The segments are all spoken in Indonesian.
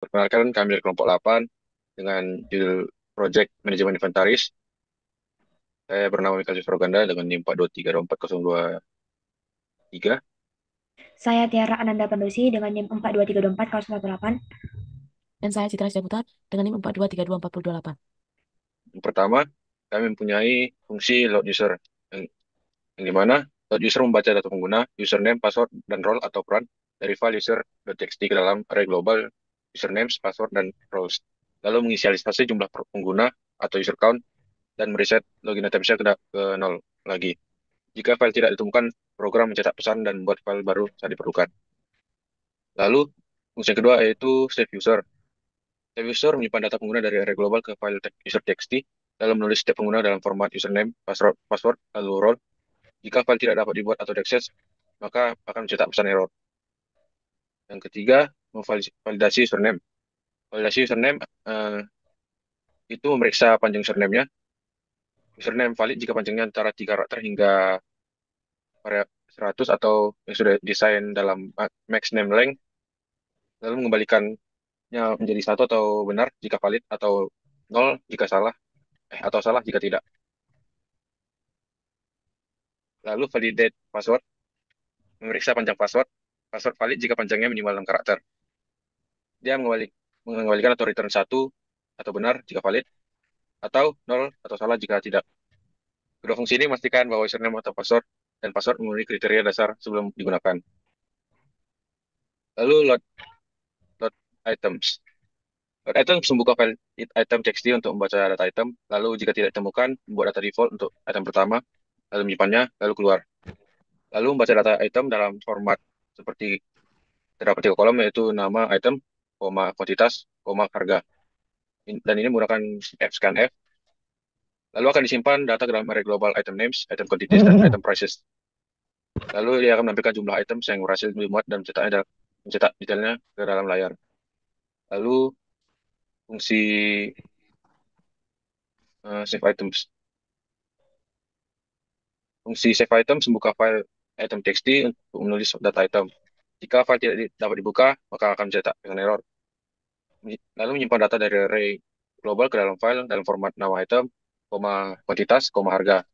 Perkenalkan, kami dari kelompok 8 dengan judul Project Manajemen Inventaris. Saya bernama Mikael Roganda dengan NIM 423240223. Saya Tiara Ananda Pandusi dengan NIM 42324018. Dan saya Citra Sidaputar dengan NIM 42324028. Yang pertama, kami mempunyai fungsi load user, yang, yang dimana load user membaca data pengguna, username, password, dan role atau peran dari file user.txt ke dalam array global usernames, password, dan roles. Lalu menginisialisasi jumlah pengguna atau user count dan mereset login itemsnya ke 0 lagi. Jika file tidak ditemukan, program mencetak pesan dan membuat file baru saat diperlukan. Lalu, fungsi yang kedua yaitu save user. Save user menyimpan data pengguna dari array global ke file user.txt, lalu menulis setiap pengguna dalam format username, password, lalu role. Jika file tidak dapat dibuat atau diakses, maka akan mencetak pesan error. Yang ketiga, memvalidasi username. Validasi username itu memeriksa panjang username-nya. Username valid jika panjangnya antara 3 karakter hingga 100 atau yang sudah desain dalam max name length, lalu mengembalikannya menjadi satu atau benar jika valid atau nol jika salah, atau salah jika tidak. Lalu validate password, memeriksa panjang password. Password valid jika panjangnya minimal 6 karakter. Dia mengembalikan atau return satu atau benar jika valid, atau nol atau salah jika tidak. Kedua fungsi ini memastikan bahwa username atau password dan password memenuhi kriteria dasar sebelum digunakan. Lalu load items. Load items membuka file item txt untuk membaca data item, lalu jika tidak ditemukan, membuat data default untuk item pertama, lalu menyimpannya, lalu keluar. Lalu membaca data item dalam format seperti terdapat 3 kolom, yaitu nama item, kuantitas, harga. Dan ini menggunakan fscanf. Lalu akan disimpan data ke dalam array global item names, item quantities, dan item prices. Lalu dia akan menampilkan jumlah items yang berhasil dimuat dan mencetak detailnya ke dalam layar. Lalu fungsi save items. Fungsi save items membuka file item txt untuk menulis data item. Jika file tidak dapat dibuka, maka akan mencetak pesan error. Lalu menyimpan data dari array global ke dalam file dalam format nama item, kuantitas, harga.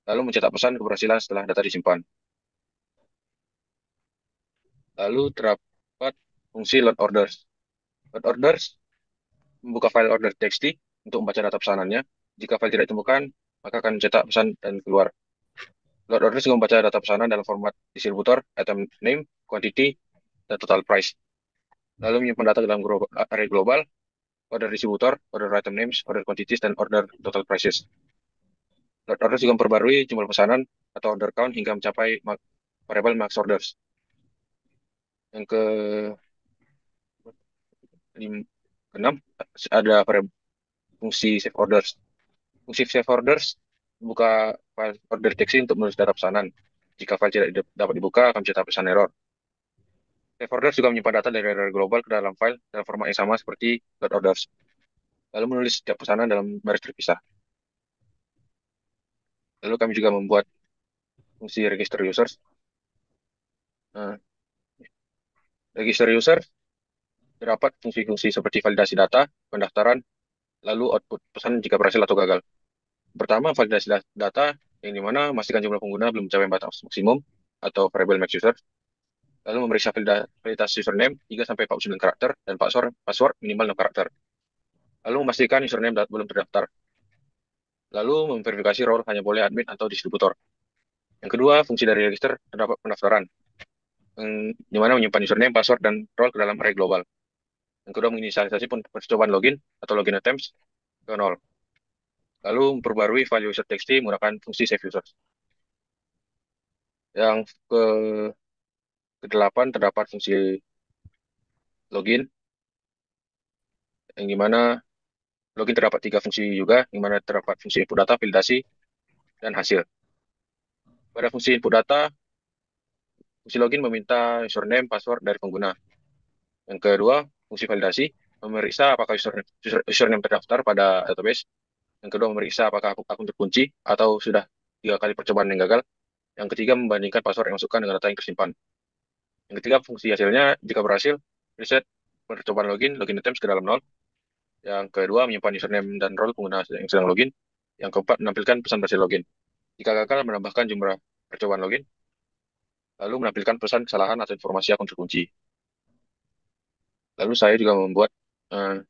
Lalu mencetak pesan keberhasilan setelah data disimpan. Lalu terdapat fungsi load orders. Load orders membuka file order txt untuk membaca data pesanannya. Jika file tidak ditemukan, maka akan mencetak pesan dan keluar. Load orders juga membaca data pesanan dalam format distributor, item name, quantity, dan total price. Lalu menyimpan data dalam array global, order distributor, order item names, order quantities, dan order total prices. Load orders juga memperbarui jumlah pesanan atau order count hingga mencapai variable max orders. Yang keenam, ada fungsi save orders. Fungsi save orders membuka file order txt untuk menulis data pesanan. Jika file tidak dapat dibuka, akan mencetak pesan error. Save orders juga menyimpan data dari array global ke dalam file dalam format yang sama seperti load orders. Lalu menulis setiap pesanan dalam baris terpisah. Lalu kami juga membuat fungsi register users. Nah, register user terdapat fungsi-fungsi seperti validasi data, pendaftaran, lalu output pesan jika berhasil atau gagal. Pertama, validasi data yang dimana memastikan jumlah pengguna belum mencapai batas maksimum atau variable max user. Lalu memeriksa validitas username 3 sampai 49 karakter dan password minimal 6 karakter. Lalu memastikan username belum terdaftar. Lalu memverifikasi role hanya boleh admin atau distributor. Yang kedua, fungsi dari register terdapat pendaftaran, di mana menyimpan username, password, dan role ke dalam array global. Yang kedua, menginisialisasi percobaan login atau login attempts ke 0. Lalu memperbarui file user txt menggunakan fungsi save users. Yang ke-8 terdapat fungsi login, yang dimana login terdapat 3 fungsi juga, yang mana terdapat fungsi input data, validasi, dan hasil. Pada fungsi input data, fungsi login meminta username, password dari pengguna. Yang kedua, fungsi validasi memeriksa apakah username terdaftar pada database. Yang kedua, memeriksa apakah akun terkunci atau sudah 3 kali percobaan yang gagal. Yang ketiga, membandingkan password yang masukkan dengan data yang tersimpan. Yang ketiga, fungsi hasilnya jika berhasil, reset percobaan login attempts ke dalam nol. Yang kedua, menyimpan username dan role pengguna yang sedang login. Yang keempat, menampilkan pesan berhasil login. Jika gagal, menambahkan jumlah percobaan login, lalu menampilkan pesan kesalahan atau informasi akun terkunci. Lalu saya juga membuat eh,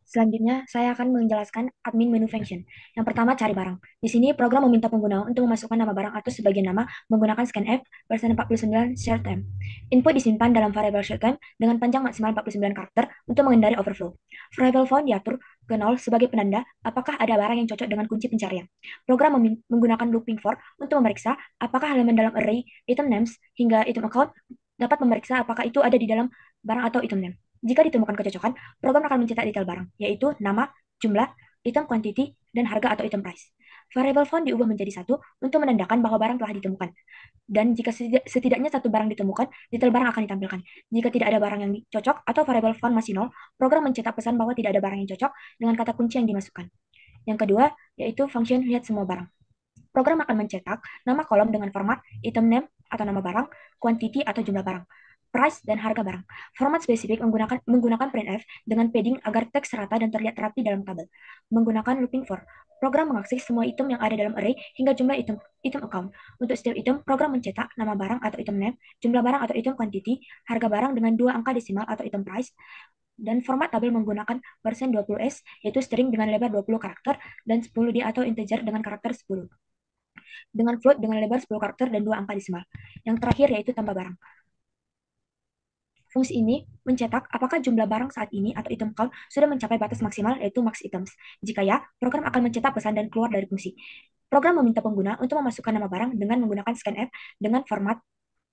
Selanjutnya, saya akan menjelaskan admin menu function. Yang pertama, cari barang. Di sini, program meminta pengguna untuk memasukkan nama barang atau sebagian nama menggunakan scanf versi 49 short time. Input disimpan dalam variabel short time dengan panjang maksimal 49 karakter untuk menghindari overflow. Variable found diatur ke 0 sebagai penanda apakah ada barang yang cocok dengan kunci pencarian. Program menggunakan looping for untuk memeriksa apakah halaman dalam array item names hingga item account dapat memeriksa apakah itu ada di dalam barang atau item name. Jika ditemukan kecocokan, program akan mencetak detail barang, yaitu nama, jumlah, item quantity, dan harga atau item price. Variable found diubah menjadi 1 untuk menandakan bahwa barang telah ditemukan. Dan jika setidaknya satu barang ditemukan, detail barang akan ditampilkan. Jika tidak ada barang yang cocok atau variable found masih 0, program mencetak pesan bahwa tidak ada barang yang cocok dengan kata kunci yang dimasukkan. Yang kedua, yaitu function lihat semua barang. Program akan mencetak nama kolom dengan format item name atau nama barang, quantity atau jumlah barang, price dan harga barang. Format spesifik menggunakan printf dengan padding agar teks serata dan terlihat rapi dalam tabel. Menggunakan looping for. Program mengakses semua item yang ada dalam array hingga jumlah item account. Untuk setiap item, program mencetak nama barang atau item name, jumlah barang atau item quantity, harga barang dengan 2 angka desimal atau item price, dan format tabel menggunakan persen 20s, yaitu string dengan lebar 20 karakter, dan 10d atau integer dengan karakter 10. Dengan float dengan lebar 10 karakter dan 2 angka desimal. Yang terakhir yaitu tambah barang. Fungsi ini mencetak apakah jumlah barang saat ini atau item count sudah mencapai batas maksimal yaitu max items. Jika ya, program akan mencetak pesan dan keluar dari fungsi. Program meminta pengguna untuk memasukkan nama barang dengan menggunakan scanf dengan format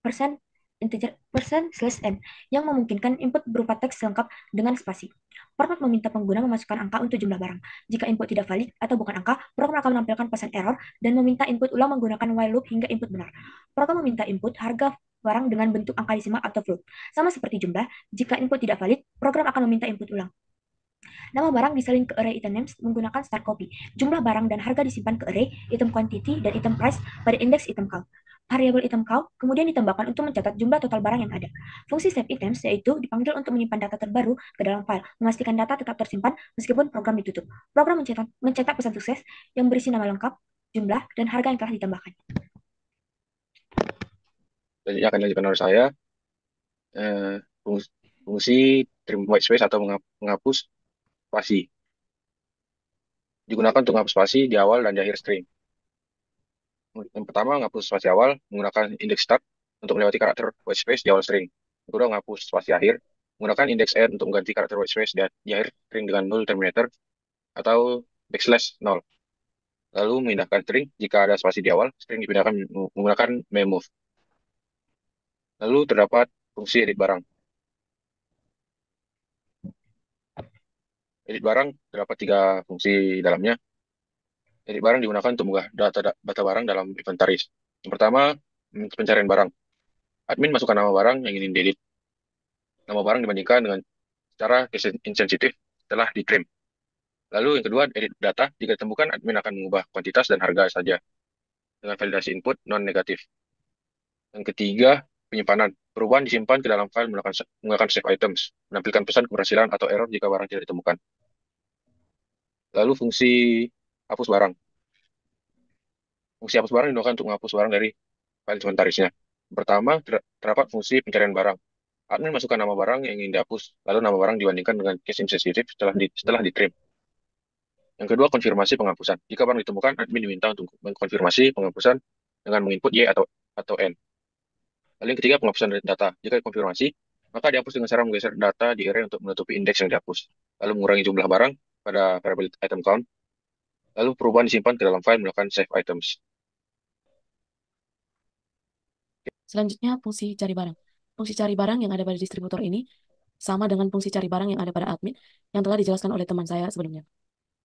persen integer %m yang memungkinkan input berupa teks lengkap dengan spasi. Format meminta pengguna memasukkan angka untuk jumlah barang. Jika input tidak valid atau bukan angka, program akan menampilkan pesan error dan meminta input ulang menggunakan while loop hingga input benar. Program meminta input harga barang dengan bentuk angka desimal atau float. Sama seperti jumlah, jika input tidak valid, program akan meminta input ulang. Nama barang disalin ke array item names menggunakan start copy. Jumlah barang dan harga disimpan ke array, item quantity, dan item price pada indeks item count. Variable item count kemudian ditambahkan untuk mencatat jumlah total barang yang ada. Fungsi save items yaitu dipanggil untuk menyimpan data terbaru ke dalam file, memastikan data tetap tersimpan meskipun program ditutup. Program mencetak pesan sukses yang berisi nama lengkap, jumlah, dan harga yang telah ditambahkan. selanjutnya akan dilanjutkan oleh saya. Eh, fungsi trim white space atau menghapus spasi. Digunakan untuk menghapus spasi di awal dan di akhir string. Yang pertama, menghapus spasi awal menggunakan index start untuk melewati karakter white space di awal string. Yang kedua, menghapus spasi akhir menggunakan index end untuk mengganti karakter white space di akhir string dengan null terminator atau backslash 0. Lalu memindahkan string jika ada spasi di awal, string dipindahkan menggunakan memove. Lalu terdapat fungsi edit barang. Edit barang terdapat 3 fungsi dalamnya. Edit barang digunakan untuk mengunggah data barang dalam inventaris. Yang pertama, pencarian barang. Admin masukkan nama barang yang ingin diedit. Nama barang dibandingkan dengan secara insensitif setelah di trim. Lalu yang kedua, edit data. Jika ditemukan, admin akan mengubah kuantitas dan harga saja dengan validasi input non-negatif. Yang ketiga, penyimpanan. Perubahan disimpan ke dalam file menggunakan save items, menampilkan pesan keberhasilan atau error jika barang tidak ditemukan. Lalu fungsi hapus barang. Fungsi hapus barang digunakan untuk menghapus barang dari file inventarisnya. Pertama, terdapat fungsi pencarian barang. Admin masukkan nama barang yang ingin dihapus, lalu nama barang dibandingkan dengan case insensitif setelah di trim. Yang kedua, konfirmasi penghapusan. Jika barang ditemukan, admin diminta untuk mengkonfirmasi penghapusan dengan menginput Y atau N. Lalu yang ketiga, penghapusan data. Jika dikonfirmasi, maka dihapus dengan cara menggeser data di array untuk menutupi indeks yang dihapus. Lalu mengurangi jumlah barang pada variable item count. Lalu perubahan disimpan ke dalam file menggunakan save items. Selanjutnya, fungsi cari barang. Fungsi cari barang yang ada pada distributor ini sama dengan fungsi cari barang yang ada pada admin yang telah dijelaskan oleh teman saya sebelumnya.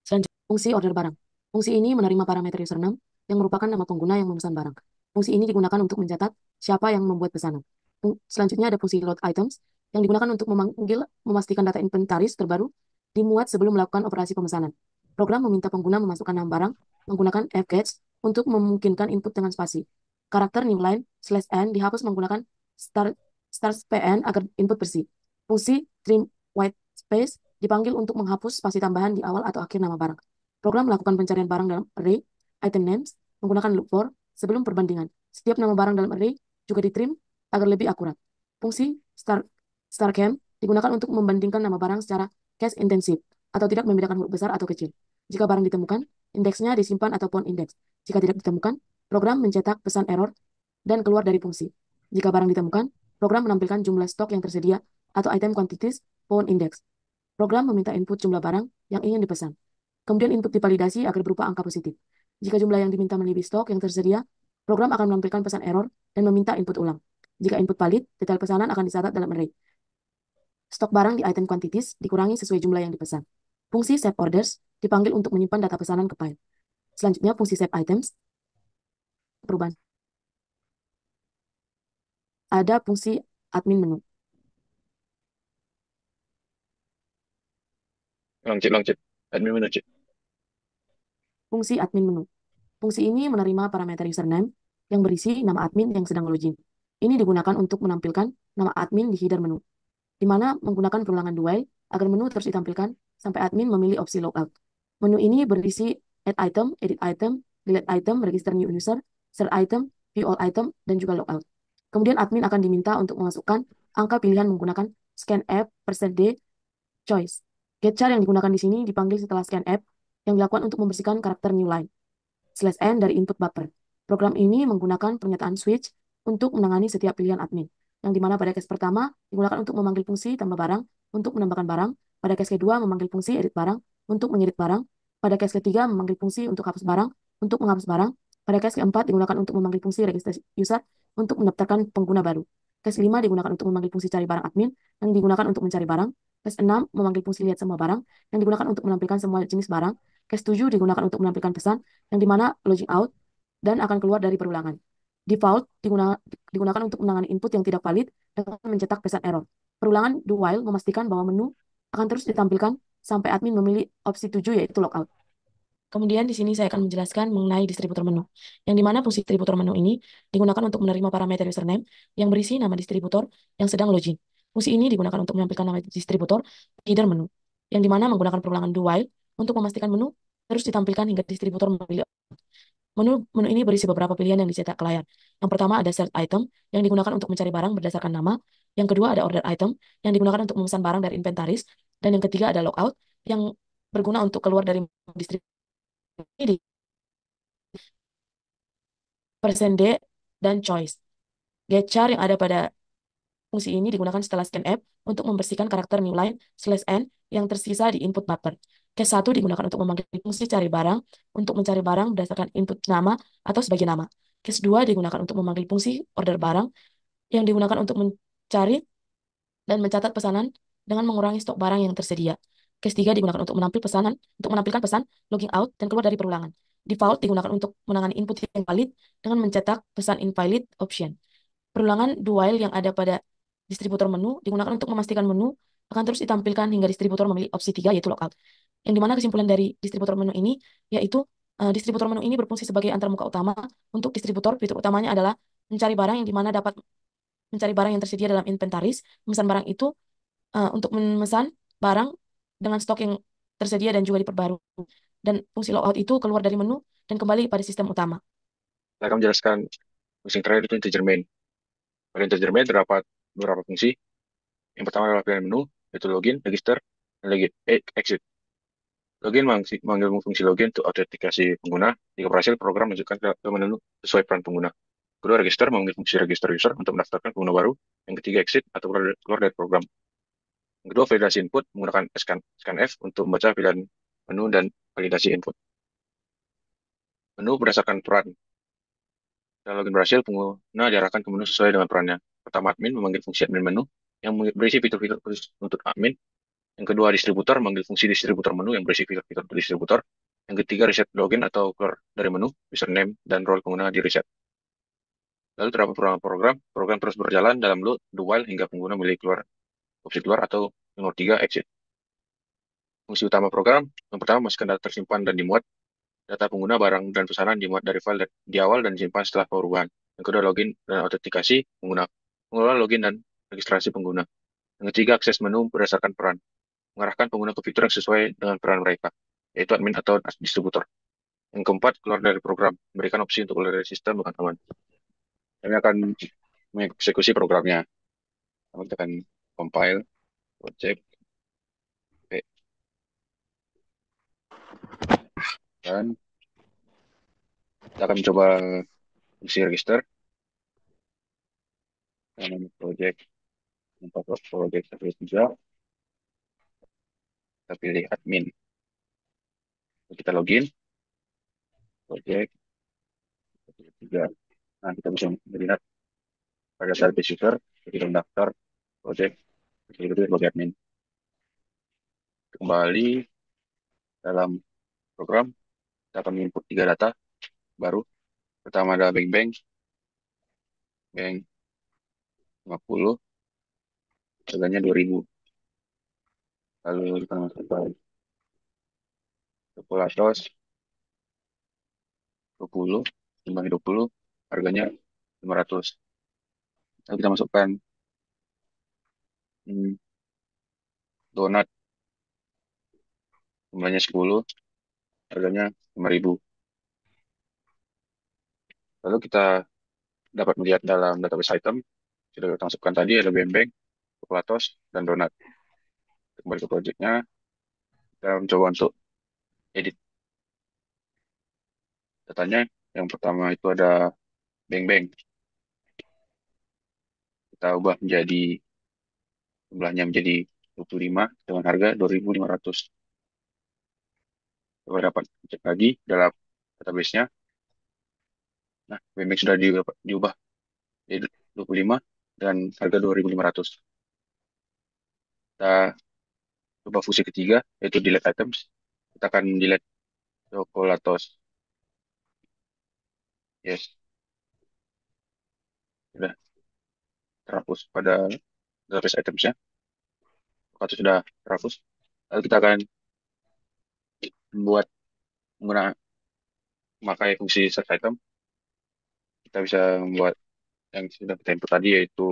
Selanjutnya, fungsi order barang. Fungsi ini menerima parameter username yang merupakan nama pengguna yang memesan barang. Fungsi ini digunakan untuk mencatat siapa yang membuat pesanan. Selanjutnya ada fungsi load items yang digunakan untuk memastikan data inventaris terbaru dimuat sebelum melakukan operasi pemesanan. Program meminta pengguna memasukkan nama barang menggunakan fgetch untuk memungkinkan input dengan spasi. Karakter newline /n dihapus menggunakan start pn agar input bersih. Fungsi trim white space dipanggil untuk menghapus spasi tambahan di awal atau akhir nama barang. Program melakukan pencarian barang dalam array item names menggunakan loop for sebelum perbandingan. Setiap nama barang dalam array juga ditrim agar lebih akurat. Fungsi starcam digunakan untuk membandingkan nama barang secara case intensif atau tidak membedakan huruf besar atau kecil. Jika barang ditemukan, indeksnya disimpan atau pound index. Jika tidak ditemukan, program mencetak pesan error dan keluar dari fungsi. Jika barang ditemukan, program menampilkan jumlah stok yang tersedia atau item quantities pound index. Program meminta input jumlah barang yang ingin dipesan. Kemudian input divalidasi agar berupa angka positif. Jika jumlah yang diminta melebihi stok yang tersedia, program akan menampilkan pesan error dan meminta input ulang. Jika input valid, detail pesanan akan dicatat dalam array. Stok barang di item quantities dikurangi sesuai jumlah yang dipesan. Fungsi save orders dipanggil untuk menyimpan data pesanan ke file. Selanjutnya, fungsi save items. Perubahan. Ada fungsi admin menu. Ulang, Cip. Admin menu, Cip. Fungsi admin menu. Fungsi ini menerima parameter username yang berisi nama admin yang sedang login. Ini digunakan untuk menampilkan nama admin di header menu, di mana menggunakan perulangan dual agar menu terus ditampilkan sampai admin memilih opsi logout. Menu ini berisi add item, edit item, delete item, register new user, search item, view all item, dan juga logout. Kemudian admin akan diminta untuk memasukkan angka pilihan menggunakan scanf %d choice. Getchar yang digunakan di sini dipanggil setelah scanf yang dilakukan untuk membersihkan karakter new line /n dari input buffer. Program ini menggunakan pernyataan switch untuk menangani setiap pilihan admin, yang dimana pada case pertama digunakan untuk memanggil fungsi tambah barang untuk menambahkan barang, pada case kedua memanggil fungsi edit barang untuk mengedit barang, pada case ketiga memanggil fungsi untuk hapus barang untuk menghapus barang, pada case keempat digunakan untuk memanggil fungsi register user untuk mendaftarkan pengguna baru. Case 5 digunakan untuk memanggil fungsi cari barang admin yang digunakan untuk mencari barang. Case 6 memanggil fungsi lihat semua barang yang digunakan untuk menampilkan semua jenis barang. Case 7 digunakan untuk menampilkan pesan yang dimana logging out dan akan keluar dari perulangan. Default digunakan untuk menangani input yang tidak valid dengan mencetak pesan error. Perulangan do while memastikan bahwa menu akan terus ditampilkan sampai admin memilih opsi 7 yaitu logout. Kemudian di sini saya akan menjelaskan mengenai distributor menu, yang dimana fungsi distributor menu ini digunakan untuk menerima parameter username yang berisi nama distributor yang sedang login. Fungsi ini digunakan untuk menampilkan nama distributor header menu, yang dimana menggunakan perulangan do while untuk memastikan menu terus ditampilkan hingga distributor memilih. Menu ini berisi beberapa pilihan yang dicetak ke layar. Yang pertama ada search item yang digunakan untuk mencari barang berdasarkan nama. Yang kedua ada order item yang digunakan untuk memesan barang dari inventaris. Dan yang ketiga ada logout yang berguna untuk keluar dari distributor ini %d dan choice. Getchar yang ada pada fungsi ini digunakan setelah scanf untuk membersihkan karakter new line /n yang tersisa di input buffer. Case 1 digunakan untuk memanggil fungsi cari barang untuk mencari barang berdasarkan input nama atau sebagai nama. Case 2 digunakan untuk memanggil fungsi order barang yang digunakan untuk mencari dan mencatat pesanan dengan mengurangi stok barang yang tersedia. Case 3 digunakan untuk menampilkan pesan logging out dan keluar dari perulangan. Default digunakan untuk menangani input yang valid dengan mencetak pesan invalid option. Perulangan do while yang ada pada distributor menu digunakan untuk memastikan menu akan terus ditampilkan hingga distributor memilih opsi 3 yaitu logout. Yang dimana kesimpulan dari distributor menu ini yaitu distributor menu ini berfungsi sebagai antarmuka utama untuk distributor. Fitur utamanya adalah mencari barang yang dimana dapat mencari barang yang tersedia dalam inventaris, memesan barang itu untuk memesan barang dengan stok yang tersedia dan juga diperbarui. Dan fungsi logout itu keluar dari menu dan kembali pada sistem utama. Saya akan menjelaskan fungsi yang terakhir itu integer main. Pada integer main terdapat beberapa fungsi. Yang pertama adalah pilihan menu, yaitu login, register, dan exit. Login memanggil fungsi login untuk autentikasi pengguna. Jika berhasil, program menunjukkan ke menu sesuai peran pengguna. Kedua, register memanggil fungsi register user untuk mendaftarkan pengguna baru. Yang ketiga, exit atau keluar dari program. Yang kedua, validasi input menggunakan scanf untuk membaca pilihan menu dan validasi input. Menu berdasarkan peran. Setelah login berhasil, pengguna diarahkan ke menu sesuai dengan perannya. Pertama, admin memanggil fungsi admin menu yang berisi fitur-fitur khusus untuk admin. Yang kedua, distributor memanggil fungsi distributor menu yang berisi fitur-fitur untuk distributor. Yang ketiga, reset login atau keluar dari menu, username, dan role pengguna di reset. Lalu terdapat program terus berjalan dalam loop do while hingga pengguna memilih opsi keluar atau nomor 3, exit. Fungsi utama program, yang pertama, memastikan data tersimpan dan dimuat. Data pengguna, barang, dan pesanan dimuat dari file di awal dan disimpan setelah perubahan. Yang kedua, login dan autentikasi pengguna. Mengelola login dan registrasi pengguna. Yang ketiga, akses menu berdasarkan peran. Mengarahkan pengguna ke fitur yang sesuai dengan peran mereka, yaitu admin atau distributor. Yang keempat, keluar dari program. Memberikan opsi untuk keluar dari sistem dengan aman. Kami akan mengeksekusi programnya. Kita akan compile, project, P, dan kita akan mencoba fungsi register. Nama project, tempat project 3. Kita pilih admin. Kita login, project 3. Nah, kita bisa melihat pada saat user, kita mendaftar project, kita sebagai admin. Kembali dalam program, kita akan input 3 data baru. Pertama ada bank 50, harganya 2000. Lalu kita masukkan kalkulator 20, jumlah 20, harganya 500. Lalu kita masukkan hmm, donat, jumlahnya 10, harganya 5000. Lalu kita dapat melihat dalam database item, sudah kita masukkan tadi ada bembeng, kalkulator, dan donat. Kembali ke projectnya, kita mencoba untuk edit datanya. Yang pertama itu ada beng-beng. Kita ubah menjadi jumlahnya menjadi 25 dengan harga 2500. Kita dapat cek lagi dalam database-nya. Nah, beng-beng sudah diubah jadi 25 dan harga 2500. Kita coba fungsi ketiga yaitu delete items. Kita akan delete Chocolatos. Yes, sudah terhapus pada database items-nya. Chocolatos sudah terhapus. Lalu kita akan membuat memakai fungsi search item. Kita bisa membuat yang sudah kita input tadi yaitu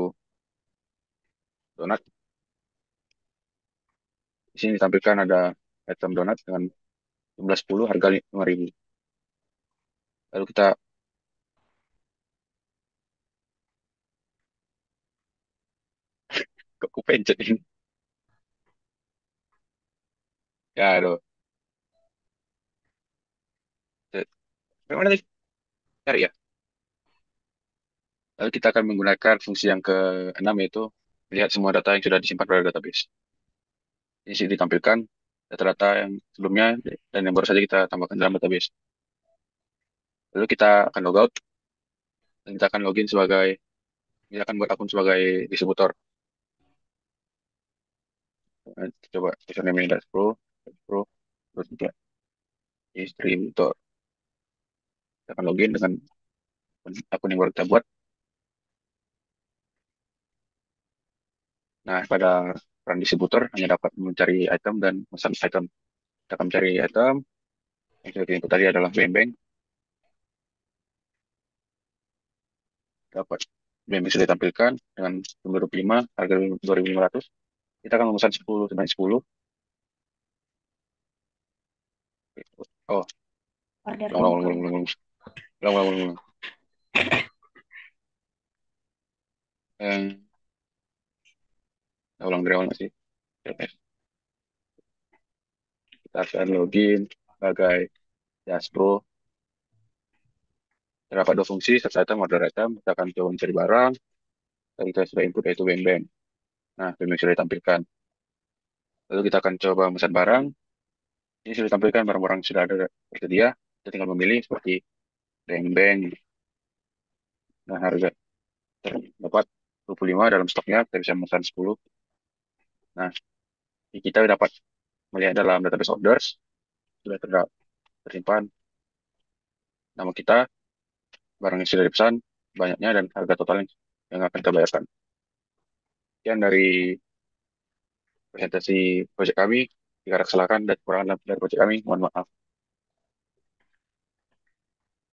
donat. Di sini ditampilkan ada item donat dengan jumlah 10, harga 5000. Lalu kita kok pencet ini. Ya, aduh. Bagaimana tadi? Cari ya. Lalu kita akan menggunakan fungsi yang ke-6 yaitu melihat semua data yang sudah disimpan pada database. Di sini ditampilkan data-data yang sebelumnya dan yang baru saja kita tambahkan dalam database. Lalu kita akan logout dan kita akan login sebagai, kita akan buat akun sebagai distributor. Coba username pro, terus juga distributor. Kita akan login dengan akun yang baru kita buat. Nah, pada peran distributor hanya dapat mencari item dan memesan item. Kita akan mencari item. Yang sudah kita input tadi adalah beng-beng. Dapat beng-beng sudah ditampilkan dengan jumlah 25, harga 2500. Kita akan memesan 10 sebanyak 10. Oh, Order ulang, ulang, ulang, ulang, ulang, ulang, ulang, ulang, ulang. Eh, ulang dari awal masih. Kita akan login sebagai Jaspro. Terdapat dua fungsi, search item, order item. Kita akan coba mencari barang. Tadi kita sudah input yaitu beng-beng. Nah, beng-beng sudah ditampilkan. Lalu kita akan coba memesan barang. Ini sudah ditampilkan barang-barang yang sudah ada tersedia. Kita tinggal memilih seperti beng-beng. Nah, harga terdapat 25 dalam stoknya. Kita bisa memesan 10. Nah, kita dapat melihat dalam database orders. Sudah tersimpan nama kita, barang yang sudah dipesan, banyaknya, dan harga total yang akan kita bayarkan. Sekian dari presentasi proyek kami. Jika ada kesalahan dan kekurangan dari proyek kami, mohon maaf.